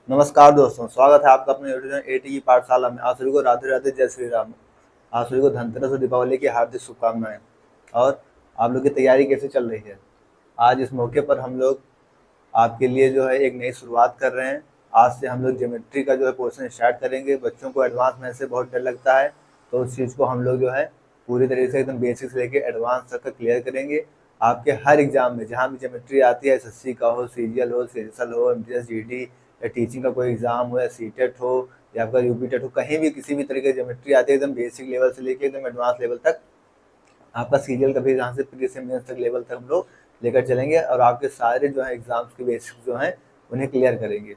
नमस्कार दोस्तों, स्वागत है आपका अपने यूट्यूब चैनल एटी की पाठशाला में। आप सभी को राधे राधे, जय श्री राम। आप सभी को धनतेरस और दीपावली की हार्दिक शुभकामनाएं। और आप लोग की तैयारी कैसे चल रही है? आज इस मौके पर हम लोग आपके लिए जो है एक नई शुरुआत कर रहे हैं। आज से हम लोग ज्योमेट्री का जो है पोर्शन स्टार्ट करेंगे। बच्चों को एडवांस में से बहुत डर लगता है, तो उस चीज़ को हम लोग जो है पूरी तरीके से एकदम बेसिक से लेके एडवांस तक का क्लियर करेंगे। आपके हर एग्जाम में जहाँ भी ज्योमेट्री आती है, एसएससी का हो, सीजीएल हो, सीएसएल हो, एमटीएस, जीडी या टीचिंग का कोई एग्जाम हो, या सीटेट हो या आपका यूपी टेट हो, कहीं भी किसी भी तरीके की ज्योमेट्री आती है, एकदम बेसिक लेवल से लेके एकदम एडवांस लेवल तक आपका सीरियल का भी यहाँ से प्री से मेंस तक लेवल तक हम लोग लेकर चलेंगे और आपके सारे जो है एग्जाम्स के बेसिक्स जो हैं उन्हें क्लियर करेंगे।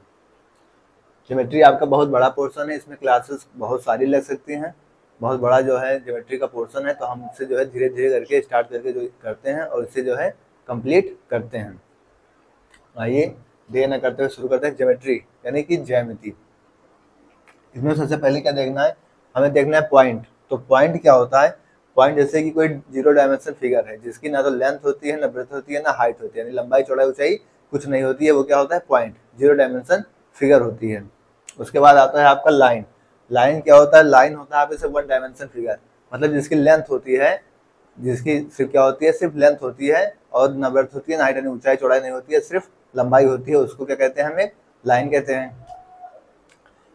ज्योमेट्री आपका बहुत बड़ा पोर्शन है, इसमें क्लासेस बहुत सारी लग सकती हैं। बहुत बड़ा जो है ज्योमेट्री का पोर्शन है, तो हम इससे जो है धीरे धीरे करके स्टार्ट करके जो करते हैं और इसे जो है कंप्लीट करते हैं। आइए देर न करते हुए शुरू करते हैं। ज्योमेट्री यानी कि ज्यामिति। इसमें सबसे पहले क्या देखना है, हमें देखना है पॉइंट। तो पॉइंट क्या होता है? पॉइंट जैसे कि कोई जीरो डायमेंशन फिगर है जिसकी ना तो लेंथ होती है, ना ब्रेथ होती है, ना हाइट होती है, यानी लंबाई चौड़ाई ऊंचाई कुछ नहीं होती है। वो क्या होता है? पॉइंट, जीरो डायमेंशन फिगर होती है। उसके बाद आता है आपका लाइन। लाइन क्या होता है? लाइन होता है आप इसे वन डायमेंशन फिगर, मतलब जिसकी लेंथ होती है, जिसकी सिर्फ क्या होती है, सिर्फ लेंथ होती है और ना ब्रेथ होती है, ना हाइट यानी ऊंचाई चौड़ाई नहीं होती है, सिर्फ लंबाई होती है। उसको क्या कहते हैं? हम एक लाइन कहते हैं।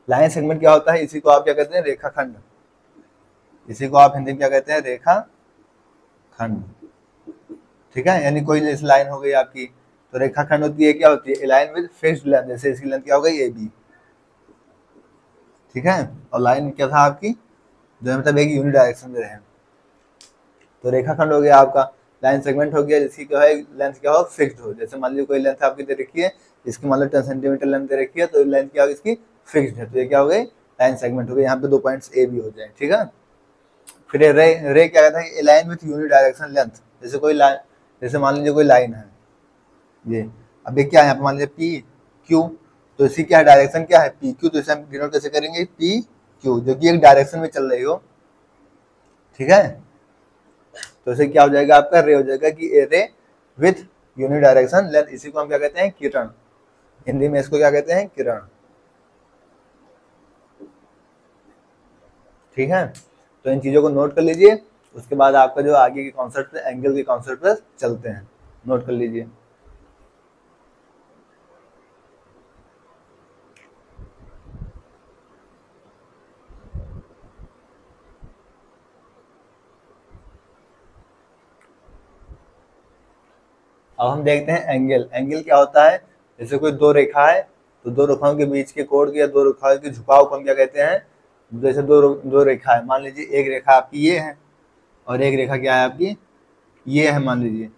लाइन सेगमेंट क्या होता है? इसी को आप क्या कहते हैं? रेखाखंड। इसी को आप हिंदी में क्या कहते हैं? रेखा खंड। ठीक है, यानी कोई जैसे लाइन हो गई आपकी, तो रेखाखंड होती है, क्या होती है? Line with fixed length. जैसे इसकी लेंथ क्या हो गई? A B. ठीक है, और लाइन क्या था आपकी? जो मतलब एक यूनिट डायरेक्शन में रहे। तो रेखाखंड हो गया आपका। लाइन सेगमेंट हो गया जिसकी क्या है? लेंथ क्या हो? फिक्स्ड हो। जैसे मान लीजिए कोई लेंथ आपकी दे रखी है, इसकी मान लो 10 सेंटीमीटर लेंथ दे रखी है, तो लेंथ क्या होगी? इसकी फिक्स्ड है, तो ये क्या हो गई? लाइन सेगमेंट हो गई। यहाँ पे दो पॉइंट्स ए बी हो जाए। ठीक है, फिर रे क्या कहता है? Line with unit direction length. जैसे कोई लाइन, जैसे मान लीजिए कोई लाइन है ये, अब ये क्या है? यहाँ पे मान लीजिए पी क्यू, तो इसी क्या है? डायरेक्शन क्या है? P Q. तो इसे हम डिनोट कैसे करेंगे? पी क्यू, जो कि एक डायरेक्शन में चल रही हो। ठीक है, तो इसे क्या हो जाएगा? आपका रे हो जाएगा कि ए रे विथ यूनिट डायरेक्शन लेंथ। इसी को हम क्या कहते हैं? किरण। हिंदी में इसको क्या कहते हैं? किरण। ठीक है, तो इन चीजों को नोट कर लीजिए। उसके बाद आपका जो आगे के कॉन्सेप्ट है, एंगल के कॉन्सेप्ट पर चलते हैं। नोट कर लीजिए। अब हम देखते हैं एंगल। एंगल क्या होता है? जैसे कोई दो रेखा है, तो दो रेखाओं के बीच के कोण या दो रेखाओं के झुकाव को हम क्या कहते हैं? जैसे दो रेखा है, मान लीजिए एक रेखा आपकी ये है और एक रेखा क्या है आपकी? ये है मान लीजिए।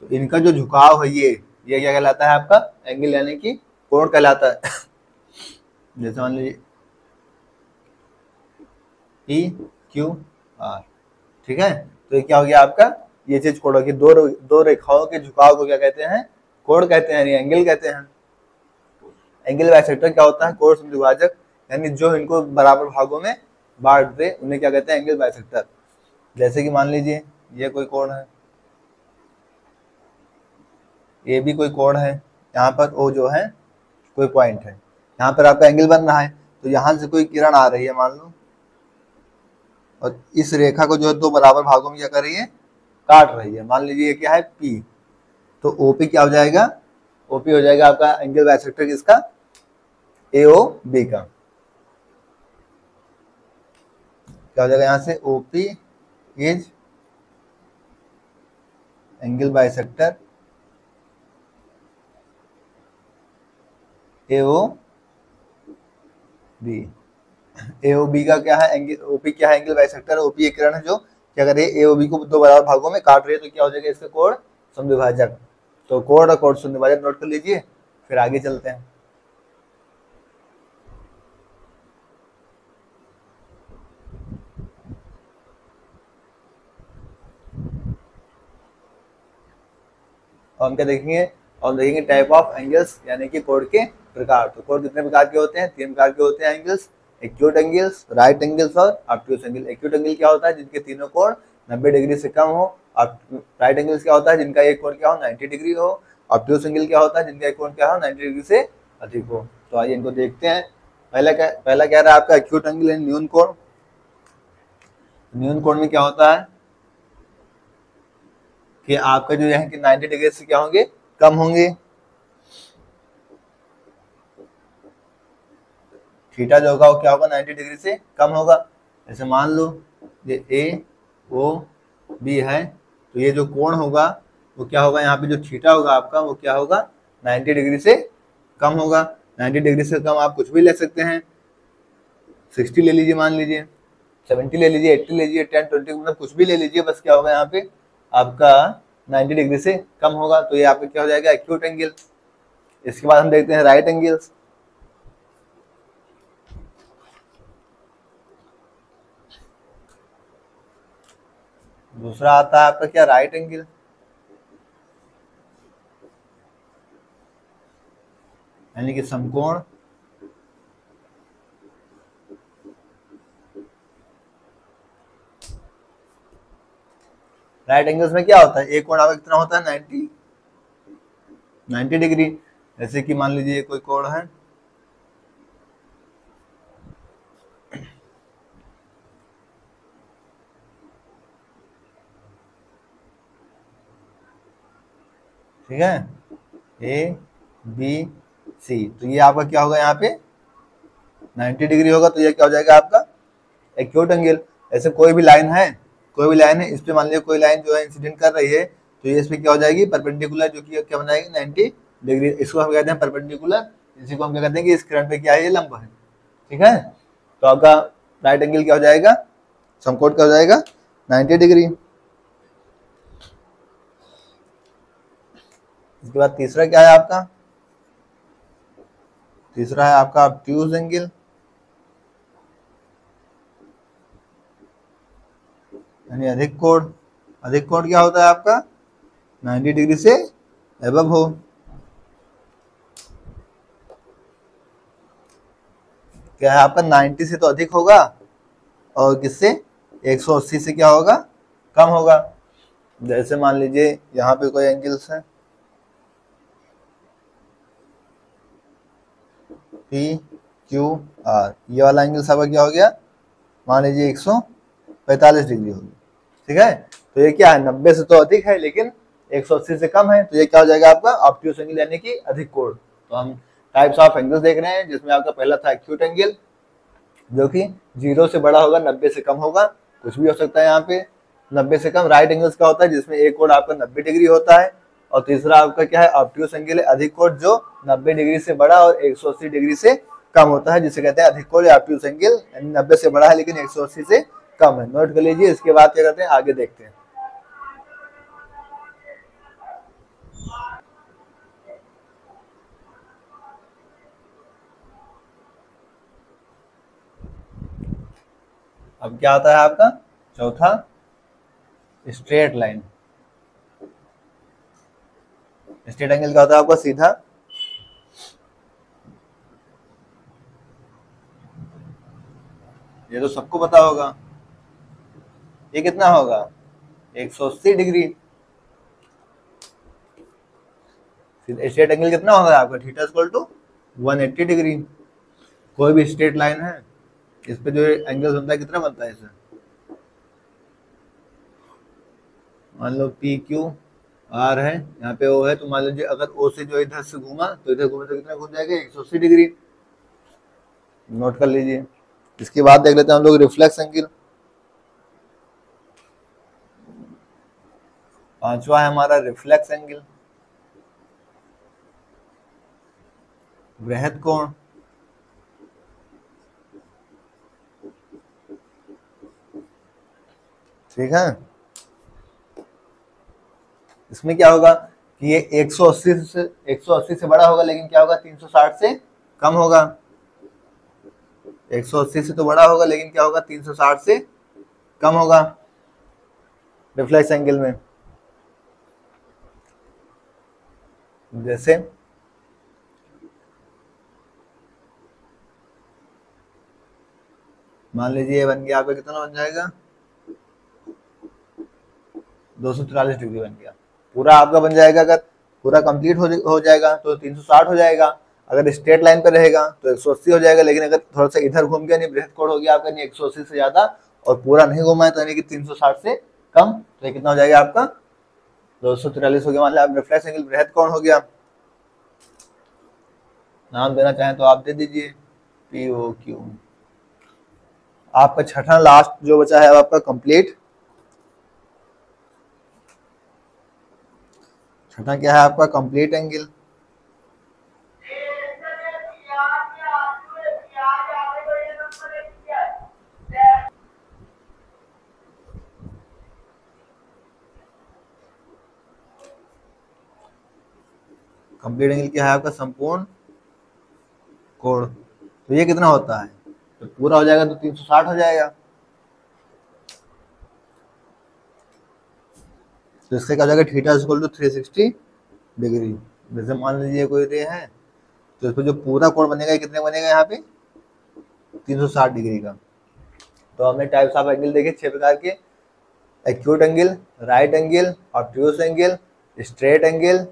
तो इनका जो झुकाव है ये क्या कहलाता है? आपका एंगल, यानी कि कोण कहलाता है। जैसे मान लीजिए पी क्यू आर। ठीक है, तो ये क्या हो गया आपका? ये चीज कोण होगी। दो रेखाओं के झुकाव को क्या कहते हैं? कोण कहते हैं, एंगल कहते हैं। एंगल बाइसेक्टर क्या होता है? कोण समद्विभाजक, यानी जो इनको बराबर भागों में बांट दे उन्हें क्या कहते हैं? Angle bisector. जैसे कि मान लीजिए ये कोई कोण है, ये भी कोई कोण है, यहाँ पर ओ जो है कोई पॉइंट है, यहाँ पर आपका एंगल बन रहा है। तो यहाँ से कोई किरण आ रही है मान लो, और इस रेखा को जो है दो बराबर भागों में क्या कर रही है? काट रही है। मान लीजिए ये क्या है? पी। तो ओपी क्या हो जाएगा? ओपी हो जाएगा आपका एंगल बाइसेक्टर किसका? एओ बी का। क्या हो जाएगा यहाँ से? OP is angle bisector A O B. A O B का क्या है? एंगल। ओपी क्या है? Angle bisector. ओपी एक किरण है जो क्या कर रही है? एओ बी को दो बराबर भागों में काट रही है, तो क्या हो जाएगा? इसका कोण समद्विभाजक। तो कोण और कोण समद्विभाजक नोट कर लीजिए, फिर आगे चलते हैं। और हम क्या देखेंगे? और देखेंगे टाइप ऑफ एंगल्स, यानी कि कोण के प्रकार। तो कोण कितने प्रकार के होते हैं? तीन प्रकार के होते हैं angles. Acute angles, right angles और ऑब्ट्यूस एंगल। एक्यूट एंगल क्या होता है? जिनके तीनों कोण 90 डिग्री से कम हो। और राइट एंगल्स क्या होता है? जिनका एक कोण क्या हो? 90 डिग्री हो। ऑब्ट्यूस एंगल क्या होता है? जिनका एक कोण क्या हो? 90 डिग्री से अधिक हो। तो आइए इनको देखते हैं। पहला कह रहा है आपका एक्यूट एंगल इन न्यून कोण। न्यून कोण में क्या होता है कि आपका जो है कि 90 डिग्री से क्या होंगे, कम होंगे। थीटा जो होगा वो क्या होगा, 90 डिग्री से कम होगा। ऐसे मान लो ये ए ओ बी है, तो ये जो कोण होगा वो क्या होगा, यहाँ पे जो थीटा होगा आपका वो क्या होगा, 90 डिग्री से कम होगा। 90 डिग्री से कम आप कुछ भी ले सकते हैं, 60 ले लीजिए, मान लीजिए 70 ले लीजिए, 80 ले लीजिए, 10 20 मतलब कुछ भी ले लीजिए, बस क्या होगा यहाँ पे आपका 90 डिग्री से कम होगा। तो ये आपका क्या हो जाएगा, एक्यूट एंगल। इसके बाद हम देखते हैं राइट एंगल्स। दूसरा आता है आपका क्या, राइट एंगल। यानी कि समकोण। राइट एंगल्स में क्या होता है, एक कोण आपका कितना होता है, 90 डिग्री। जैसे कि मान लीजिए कोई कोण है, ठीक है, ए बी सी, तो ये आपका क्या होगा, यहाँ पे 90 डिग्री होगा। तो ये क्या हो जाएगा आपका एक्यूट एंगल। ऐसे कोई भी लाइन है, इस पे मान लीजिए कोई लाइन जो है इंसिडेंट कर रही है, तो ये इस पे क्या हो जाएगी, परपेंडिकुलर, जो कि क्या बनाएगी 90 डिग्री। इसको हम कहते हैं परपेंडिकुलर, इसी को हम क्या कहते हैं कि इस किरण पे क्या है, ये लंब है। ठीक है, तो आपका राइट एंगल क्या हो जाएगा, समकोण क्या हो जाएगा, 90 डिग्री। इसके बाद तीसरा क्या है आपका, तीसरा है आपका ऑब्ट्यूज एंगल। यानी अधिक कोण। अधिक कोण क्या होता है आपका, 90 डिग्री से एबव हो। क्या है आपका 90 से तो अधिक होगा, और किससे, 180 से क्या होगा, कम होगा। जैसे मान लीजिए यहाँ पे कोई एंगल्स है, पी क्यू आर, ये वाला एंगल सबका क्या हो गया, मान लीजिए 145 डिग्री होगी। ठीक है, तो ये क्या है, 90 से तो अधिक है लेकिन 180 से कम है, तो ये क्या हो जाएगा आपका ऑब्ट्यूज एंगल, यानी कि अधिक कोण। तो हम टाइप्स ऑफ एंगल्स देख रहे हैं, जिसमें आपका पहला था एक्यूट एंगल, जो कि 0 से बड़ा होगा, 90 से कम होगा, कुछ भी हो सकता है यहाँ पे 90 से कम। राइट एंगल्स का होता है जिसमें एक कोण आपका 90 डिग्री होता है, और तीसरा आपका क्या है, ऑब्ट्यूज एंगल है, अधिक कोण, जो 90 डिग्री से बड़ा और 180 डिग्री से कम होता है, जिसे कहते हैं अधिक कोण या ऑब्ट्यूज एंगल। 90 से बड़ा है लेकिन 180 से कम है। नोट कर लीजिए। इसके बाद क्या करते हैं, आगे देखते हैं। अब क्या आता है आपका चौथा, स्ट्रेट लाइन। स्ट्रेट एंगल क्या होता है आपका, सीधा। ये तो सबको पता होगा, ये कितना होगा, 180 डिग्री। स्ट्रेट एंगल कितना होगा आपका, थीटा इक्वल टू 180 डिग्री। कोई भी स्ट्रेट लाइन है, इस पे जो एंगल बनता है कितना बनता है, इसे मान लो पी क्यू आर है, यहाँ पे ओ है, तो मान लीजिए अगर ओ से जो इधर से घूमा तो इधर घूमे तो कितना घूम जाएगा, 180 डिग्री। नोट कर लीजिए। इसके बाद देख लेते हैं हम लोग रिफ्लेक्स एंगल। पांचवा है हमारा रिफ्लेक्स एंगल, वृहद कोण। ठीक है, इसमें क्या होगा कि ये 180 से बड़ा होगा, लेकिन क्या होगा 360 से कम होगा। 180 से तो बड़ा होगा लेकिन क्या होगा, 360 से कम होगा रिफ्लेक्स एंगल में। जैसे मान लीजिए ये बन गया आपका, कितना बन जाएगा, 243 डिग्री बन गया। पूरा आपका बन जाएगा, अगर पूरा कंप्लीट हो जाएगा तो 360 हो जाएगा। अगर स्ट्रेट लाइन पे रहेगा तो 180 हो जाएगा, लेकिन अगर थोड़ा सा इधर घूम गया, नहीं बृहद कोण हो गया आपका, यानी 180 से ज्यादा और पूरा नहीं घुमा है तो यानी कि 360 से कम, तो ये कितना हो जाएगा आपका 243 हो गया। मान लिया आप रिफ्लेक्स एंगल बृहद कोण हो गया, नाम देना चाहें तो आप दे दीजिए POQ। आपका छठा लास्ट जो बचा है आपका कंप्लीट, छठा क्या है आपका कंप्लीट एंगल। कंप्लीट एंगल क्या है आपका संपूर्ण कोण, तो ये कितना होता है, तो पूरा हो जाएगा तो 360 हो जाएगा। तो इससे क्या हो जाएगा थीटा इक्वल टू 360 डिग्री। जैसे मान लीजिए कोई रे है तो इस पर जो पूरा कोण बनेगा कितने बनेगा यहाँ पे 360 डिग्री का। तो हमने टाइप्स ऑफ एंगल देखे 6 प्रकार के, acute angle, right angle, obtuse angle, straight angle,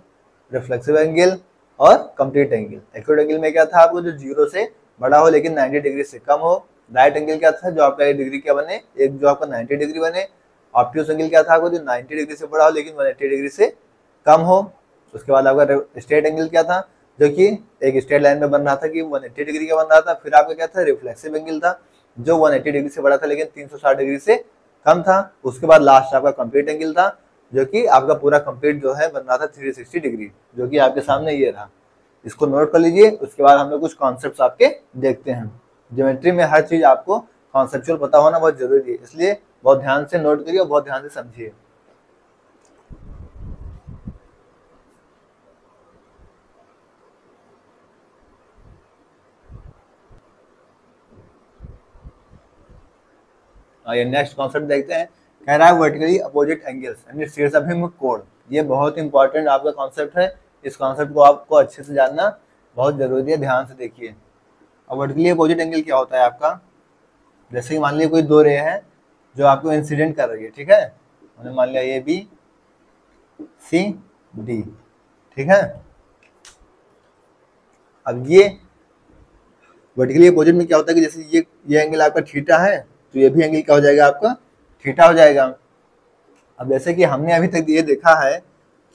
reflexive angle और कंप्लीट एंगल। एक्यूट एंगल में क्या था आपको जो 0 से बड़ा हो लेकिन 90 डिग्री से कम हो। राइट एंगल क्या था जो आपका 1 डिग्री क्या बने, एक जो आपका 90 डिग्री बने। ऑब्ट्यूज एंगल क्या था आपको जो 90 डिग्री से बड़ा हो लेकिन 180 डिग्री से कम हो। उसके बाद आपका स्ट्रेट एंगल क्या था जो कि एक स्ट्रेट लाइन में बन रहा था कि 180 डिग्री का बन रहा था। फिर आपका क्या था रिफ्लेक्सिव एंगल था जो 180 डिग्री से बड़ा था लेकिन 360 डिग्री से कम था। उसके बाद लास्ट आपका कंप्लीट एंगल था जो कि आपका पूरा कंप्लीट जो है बन रहा था 360 डिग्री, जो कि आपके सामने ये रहा। इसको नोट कर लीजिए। उसके बाद हम लोग कुछ कॉन्सेप्ट्स आपके देखते हैं। ज्योमेट्री में हर चीज आपको कॉन्सेप्चुअल पता होना बहुत जरूरी है, इसलिए बहुत ध्यान से नोट करिए और बहुत ध्यान से समझिए। ये नेक्स्ट कॉन्सेप्ट देखते हैं। कह रहा है वर्टिकली अपोजिट एंगल्स यानी शीर्षाभिमुख कोण। ये बहुत इंपॉर्टेंट आपका कॉन्सेप्ट है। इस कॉन्सेप्ट को आपको अच्छे से जानना बहुत जरूरी है, ध्यान से देखिए। अब वर्टिकली अपोजिट एंगल क्या होता है आपका, जैसे कि मान लिया कोई दो रे है जो आपको इंसिडेंट कर रही है, ठीक है, हमने मान लिया ये ABCD, ठीक है। अब ये वर्टिकली अपोजिट में क्या होता है कि जैसे ये एंगल आपका थीटा है तो ये भी एंगल क्या हो जाएगा आपका थीटा हो जाएगा। अब जैसे कि हमने अभी तक ये देखा है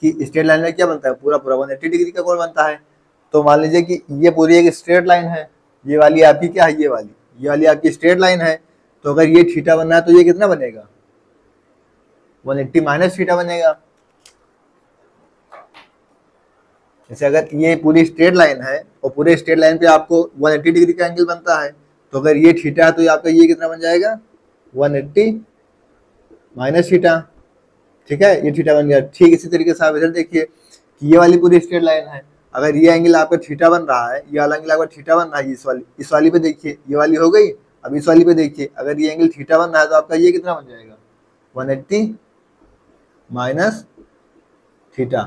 कि स्ट्रेट लाइन में क्या बनता है पूरा पूरा 180 डिग्री का कोण बनता है। तो मान लीजिए कि ये पूरी एक स्ट्रेट लाइन है, ये वाली आपकी क्या है, ये वाली आपकी स्ट्रेट लाइन है। तो अगर ये थीटा बनना है तो ये कितना बनेगा 180 माइनस थीटा बनेगा। जैसे अगर ये पूरी स्ट्रेट लाइन है और पूरे स्ट्रेट लाइन पे आपको 180 डिग्री का एंगल बनता है, तो अगर ये थीटा है तो आपका ये कितना बन जाएगा 180 माइनस थीटा, ठीक है, ये थीटा बन गया। ठीक इसी तरीके से आप इधर देखिए कि ये वाली पूरी स्ट्रेट लाइन है, अगर ये एंगल आपका थीटा बन रहा है, ये वाला एंगल आपका थीटा बन रहा है, इस वाली पे देखिए, ये वाली हो गई। अब इस वाली पे देखिए अगर ये एंगल थीटा बन रहा है तो आपका ये कितना बन जाएगा 180 माइनस थीटा।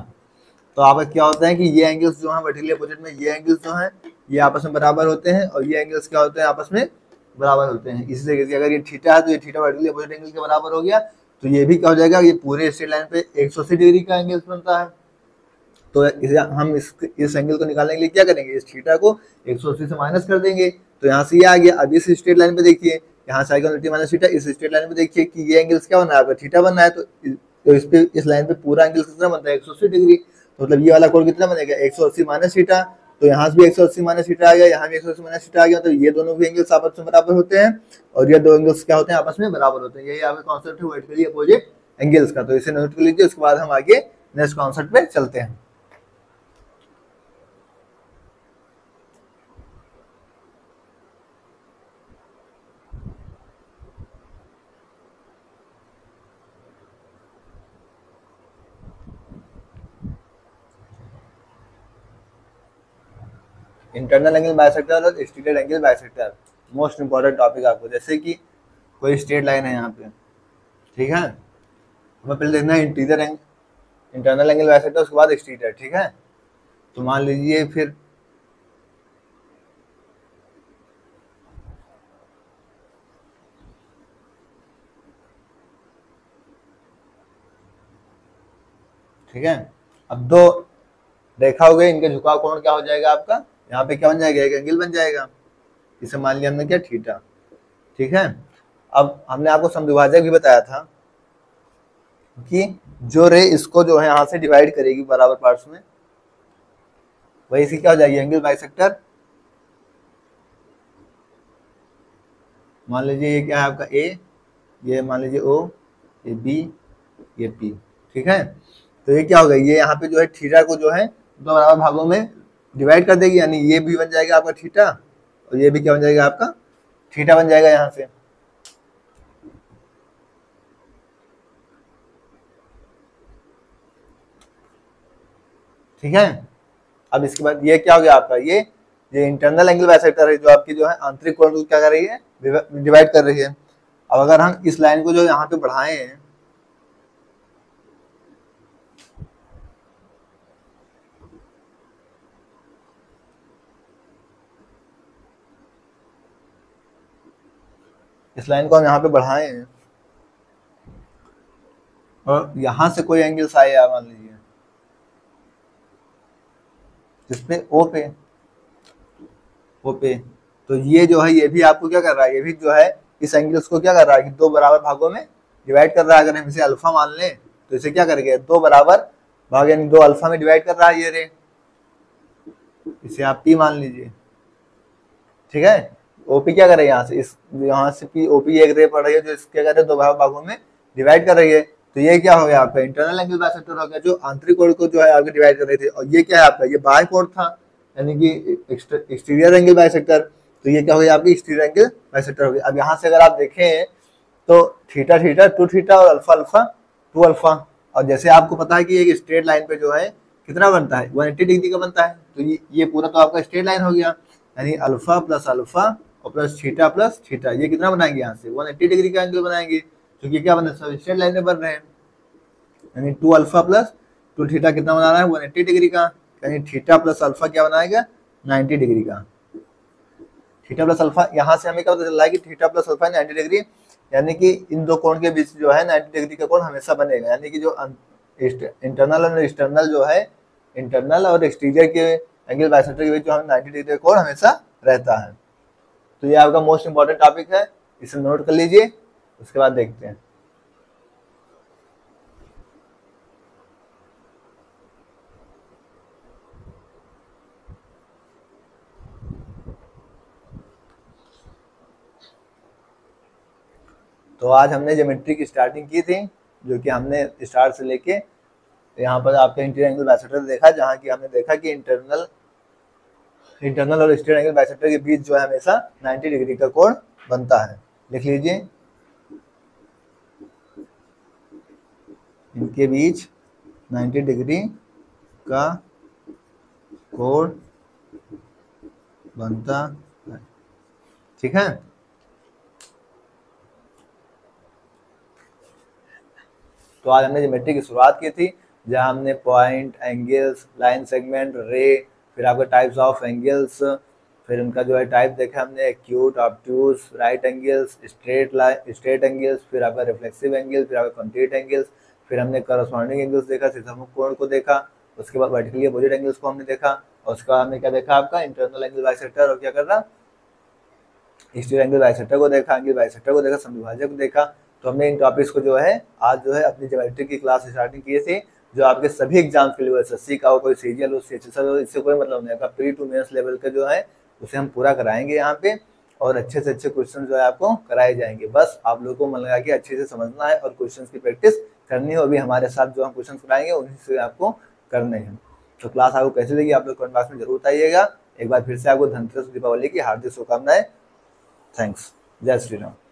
तो आपका क्या होता है कि ये एंगल्स जो है वर्टिकली अपोजिट में ये एंगल्स जो हैं ये आपस में बराबर होते हैं और ये एंगल्स क्या होते हैं आपस में बराबर होते हैं। इसी तरीके से अगर ये थीटा है तो ये थीटा वर्टिकली अपोजिट एंगल के बराबर हो गया, तो ये भी क्या हो जाएगा, ये पूरे स्ट्रेट लाइन पे 180 डिग्री का एंगल बनता है। तो हम इस एंगल को निकालने के लिए क्या करेंगे, इस थीटा को 180 से माइनस कर देंगे, तो यहाँ से ये आ गया। अब इस स्ट्रेट लाइन पे देखिए, यहाँ से आएगा 180 माइनस थीटा, इस स्ट्रेट लाइन पे देखिए कि ये एंगल्स क्या बना है आपका थीटा बनना है, तो इस लाइन पे पूरा एंगल कितना बनता है 180 डिग्री। तो मतलब ये वाला कोण कितना बनेगा 180 माइनस थीटा। तो यहाँ से भी 180 माइनस थीटा आ गया, यहाँ भी 180 माइनस थीटा आ गया। तो ये दोनों भी एंगल्स आपस में बराबर होते हैं और ये दो एंगल्स क्या होते हैं आपस में बराबर होते हैं। यही आपका कॉन्सेप्ट है वर्टिकली अपोजिट एंगल्स का। तो इसे नोट कर लीजिए। उसके बाद हम आगे नेक्स्ट कॉन्सेप्ट पे चलते हैं। इंटरनल एंगल बाइसेक्टर और exterior angle bisector most important topic आपको। जैसे कि कोई स्ट्रेट लाइन है यहाँ पे, ठीक है, हमें पहले देखना है interior angle, internal angle bisector, उसके बाद एक्सटीरियर, ठीक है। तो मान लीजिए फिर ठीक है, अब दो रेखा हो गई, इनके झुकाव कोण क्या हो जाएगा आपका यहाँ पे क्या बन जाएगा, एक एंगल बन जाएगा, इसे मान लिया हमने क्या, थीटा। ठीक है, अब हमने आपको समद्विभाजक भी बताया था कि जो रे इसको जो है यहाँ से डिवाइड करेगी बराबर पार्ट्स में, वही इसकी क्या हो जाएगी, एंगल बाइसेक्टर। मान लीजिए ये क्या है आपका ए, ये मान लीजिए ओ, ये बी, ये पी। ठीक है, तो ये क्या होगा, ये यहाँ पे जो है थीटा को जो है दो बराबर भागों में डिवाइड कर देगी, यानी ये भी बन जाएगा आपका थीटा और ये भी क्या बन जाएगा आपका थीटा बन जाएगा यहाँ से। ठीक है, अब इसके बाद ये क्या हो गया आपका, ये इंटरनल एंगल बाइसेक्टर है, जो आपकी जो है आंतरिक कोण को क्या कर रही है, डिवाइड कर रही है। अब अगर हम इस लाइन को जो यहाँ पे बढ़ाए हैं, इस लाइन को हम यहाँ पे बढ़ाए हैं और यहाँ से कोई एंगल्स आए आप मान लीजिए जिसपे ओ पे, तो ये जो है ये भी आपको क्या कर रहा है, ये भी जो है इस एंगल्स को क्या कर रहा है कि दो बराबर भागों में डिवाइड कर रहा है। अगर हम इसे अल्फा मान लें तो इसे क्या करेंगे, दो बराबर भाग यानी दो अल्फा में डिवाइड कर रहा है ये रे, इसे आप पी मान लीजिए। ठीक है, ओपी क्या कर रही है, यहाँ से पी ओपी एक रे पड़ रही है जो इसके क्या कर रहे हैं, दो भागों में डिवाइड कर रही है। तो ये क्या हो गया आपका इंटरनल एंगल बाइसेक्टर हो गया, जो आंतरिक कोण को जो है आपके डिवाइड कर रही थी। और ये क्या है आपका, ये बाह्य कोण था यानी कि एक्सटीरियर एंगल बाइसेक्टर, तो ये क्या हो गया आपकी एक्सटीरियर एंगल बाइसेक्टर हो गया। अब यहाँ से अगर आप देखें तो थीटा थीटा टू थीटा और अल्फा अल्फा टू अल्फा, और जैसे आपको पता है कि एक स्ट्रेट लाइन पे जो है कितना बनता है, 180 डिग्री का बनता है, तो ये पूरा तो आपका स्ट्रेट लाइन हो गया, यानी अल्फा प्लस अल्फा और प्लस थीटा, ये कितना बनाएंगे यहाँ से 180 डिग्री का एंगल बनाएंगे, क्योंकि क्या बने सब स्ट्रेट लाइन में बन रहे हैं। यानी two alpha plus two theta कितना बना रहा है, 180 डिग्री का, यानी थीटा प्लस अल्फा क्या बनाएगा 90 डिग्री का। थीटा प्लस अल्फा, यहाँ से हमें क्या पता चल रहा है कि थीटा प्लस अल्फा 90 डिग्री, यानी कि इन दो कोण के बीच जो है 90 डिग्री का कोण हमेशा बनेगा, यानी कि जो इंटरनल और एक्सटर्नल जो है, इंटरनल और एक्सटीरियर के एंगल बाइसेक्टर के बीच जो है 90 डिग्री का कोण हमेशा रहता है। तो ये आपका मोस्ट इंपॉर्टेंट टॉपिक है, इसे नोट कर लीजिए, उसके बाद देखते हैं। तो आज हमने ज्योमेट्री की स्टार्टिंग की थी, जो कि हमने स्टार्ट से लेके यहाँ पर आपका इंटीरियर एंगल बाइसेक्टर देखा, जहाँ की हमने देखा कि इंटरनल और एक्सटीरियर एंगल बाइसेक्टर के बीच जो है हमेशा 90 डिग्री का कोण बनता है। लिख लीजिए, इनके बीच 90 डिग्री का कोण बनता है। ठीक है, तो आज हमने ज्योमेट्री की शुरुआत की थी, जहां हमने पॉइंट, एंगल्स, लाइन सेगमेंट, रे, फिर आपके टाइप्स ऑफ एंगल्स, फिर उनका जो है टाइप देखा हमने, acute, obtuse, right angles, straight angles, फिर आपका रिफ्लेक्सिव एंगल्स, फिर आपका कंक्रीट एंगल्स, फिर हमने करस्पॉन्डिंग एंगल्स देखा, सीधामुख कोण को देखा, उसके बाद वर्टिकली अपोजिट एंगल्स को हमने देखा, और उसके बाद हमने क्या देखा आपका इंटरनल एंगल बाइसेक्टर, और क्या कर रहा एक्सटीरियर एंगल बाइसेक्टर को देखा, एंगल बाइसेक्टर को देखा, समद्विभाजक को देखा। तो हमने इन टॉपिक्स को जो है आज जो है अपनी ज्योमेट्री की क्लास स्टार्टिंग किए थे, जो आपके सभी एग्जाम्स के लिए एसएससी का हो, कोई सीजीएल हो, सीएचएसएल हो, इससे कोई मतलब नहीं है। प्री टू मेंस लेवल का जो है उसे हम पूरा कराएंगे यहाँ पे, और अच्छे से अच्छे क्वेश्चन जो है आपको कराए जाएंगे। बस आप लोगों को मन लगा के अच्छे से समझना है और क्वेश्चन की प्रैक्टिस करनी है। अभी हमारे साथ जो हम क्वेश्चन कराएंगे उन्हीं से आपको करने हैं। तो क्लास आपको कैसी लगी आप लोग कमेंट बॉक्स में जरूर बताइएगा। एक बार फिर से आपको धनतेरस दीपावली की हार्दिक शुभकामनाएं। थैंक्स। जय श्री राम।